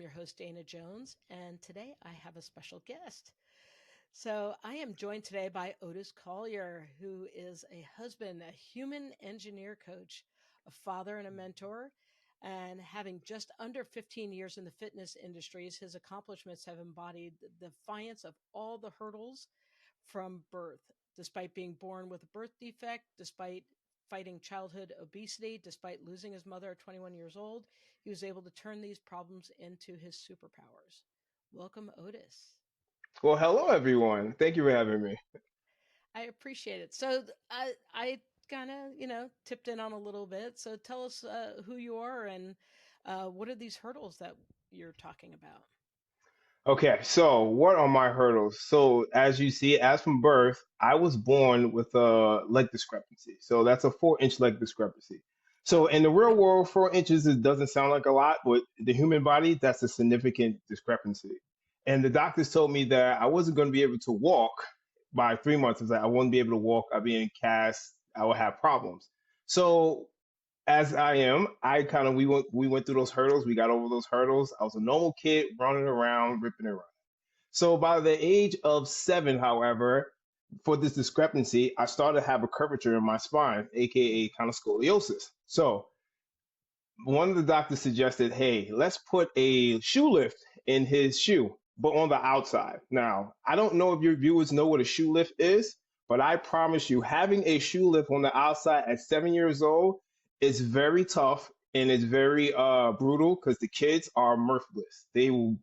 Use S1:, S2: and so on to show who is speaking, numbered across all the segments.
S1: your host, Dana Jones, and today I have a special guest. So, I am joined today by Otis Collier, who is a husband, a human engineer coach, a father, and a mentor. And having just under 15 years in the fitness industries, his accomplishments have embodied the defiance of all the hurdles from birth, despite being born with a birth defect, despite fighting childhood obesity, despite losing his mother at 21 years old. He was able to turn these problems into his superpowers. Welcome, Otis.
S2: Well, hello everyone. Thank you for having me.
S1: I appreciate it. So I kind of, tipped in on a little bit. So tell us who you are and what are these hurdles that you're talking about?
S2: Okay, so what are my hurdles? So as you see, as from birth, I was born with a leg discrepancy. So that's a 4 inch leg discrepancy. So
S1: Oh,
S2: in the real
S1: okay.
S2: world, 4 inches it doesn't sound like a lot, but the human body, that's a significant discrepancy. And the doctors told me that I wasn't going to be able to walk by 3 months. It's like I wouldn't be able to walk. I'd be in cast. I would have problems. So as I am, I kind of we went through those hurdles. We got over those hurdles. I was a normal kid running around, ripping and running. So by the age of 7, however, for this discrepancy, I started to have a curvature in my spine, aka kind of scoliosis. So one of the doctors suggested, hey, let's put a shoe lift in his shoe, but on the outside. Now, I don't know if your viewers know what a shoe lift is, but I promise you, having a shoe lift on the outside at 7 years old is very tough and it's very brutal because the kids are mirthless. They will,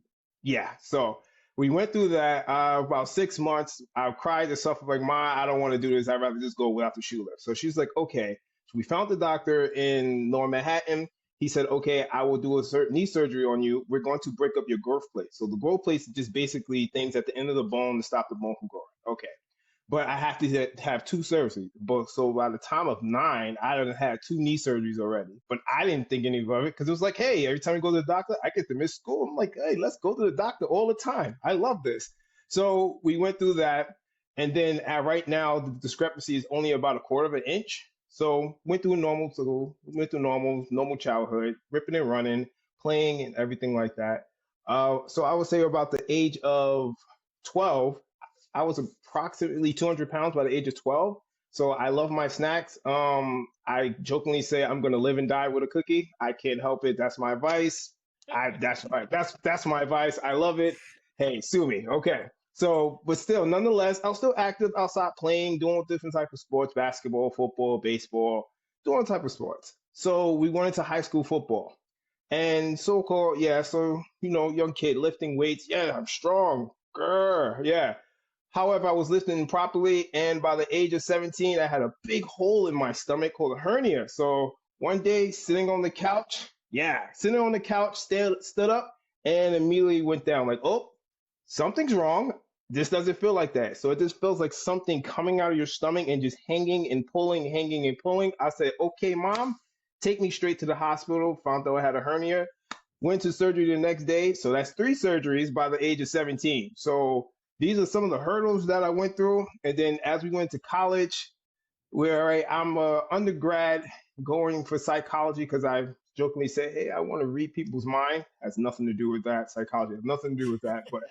S2: yeah. So we went through that about 6 months. I cried and stuff like, Ma, I don't want to do this. I'd rather just go without the shoe lift. So she's like, okay. So we found the doctor in Lower Manhattan. He said, okay, I will do a knee surgery on you. We're going to break up your growth plate. So the growth plate is just basically things at the end of the bone to stop the bone from growing. Okay. But I have to have two surgeries. But so by the time of 9, I done had 2 knee surgeries already. But I didn't think any of it because it was like, hey, every time you go to the doctor, I get to miss school. I'm like, hey, let's go to the doctor all the time. I love this. So we went through that. And then right now, the discrepancy is only about a quarter of an inch. So went through normal school, went through normal childhood, ripping and running, playing and everything like that. So I would say about the age of 12, I was approximately 200 pounds by the age of 12. So I love my snacks. I jokingly say I'm gonna live and die with a cookie. I can't help it. That's my vice. That's my vice. I love it. Hey, sue me. Okay. So, but still, nonetheless, I was still active outside playing, doing different types of sports, basketball, football, baseball, doing all type of sports. So we went into high school football. And so-called, yeah, so young kid lifting weights. Yeah, I'm strong. Grr, yeah. However, I was lifting properly, and by the age of 17, I had a big hole in my stomach called a hernia. So one day, sitting on the couch, yeah, sitting on the couch, stood up, and immediately went down. Like, oh, something's wrong. This doesn't feel like that. So it just feels like something coming out of your stomach and just hanging and pulling, hanging and pulling. I said, okay, mom, take me straight to the hospital. Found out I had a hernia. Went to surgery the next day. So that's 3 surgeries by the age of 17. So these are some of the hurdles that I went through. And then as we went to college, where I'm a undergrad going for psychology because I jokingly say, hey, I want to read people's mind. Has nothing to do with that. Psychology has nothing to do with that. But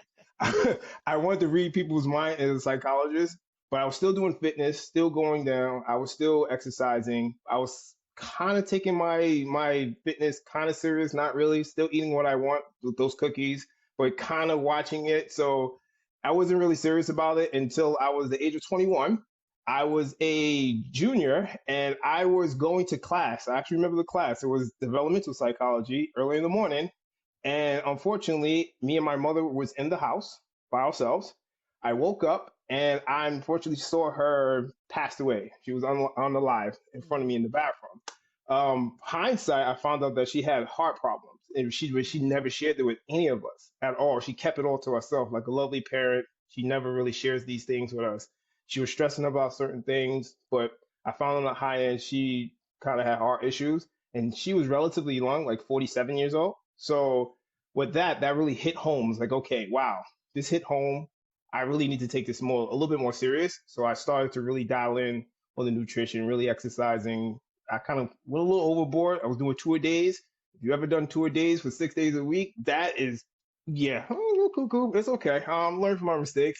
S2: I wanted to read people's mind as a psychologist. But I was still doing fitness, still going down. I was still exercising. I was kind of taking my fitness kind of serious, not really. Still eating what I want with those cookies, but kind of watching it. So I wasn't really serious about it until I was the age of 21. I was a junior and I was going to class. I actually remember the class. It was developmental psychology early in the morning. And unfortunately, me and my mother was in the house by ourselves. I woke up and I unfortunately saw her passed away. She was on the live in front of me in the bathroom. Hindsight, I found out that she had heart problems, and she never shared it with any of us at all. She kept it all to herself, like a lovely parent. She never really shares these things with us. She was stressing about certain things, but I found on the high end she kind of had heart issues, and she was relatively young, like 47 years old. So with that really hit home. It's like, okay, wow, this hit home. I really need to take this a little bit more serious. So I started to really dial in on the nutrition, really exercising. I kind of went a little overboard. I was doing 2 a days, If you ever done tour days for 6 days a week, that is, yeah, oh, cool, cool. It's okay. Learn from our mistakes.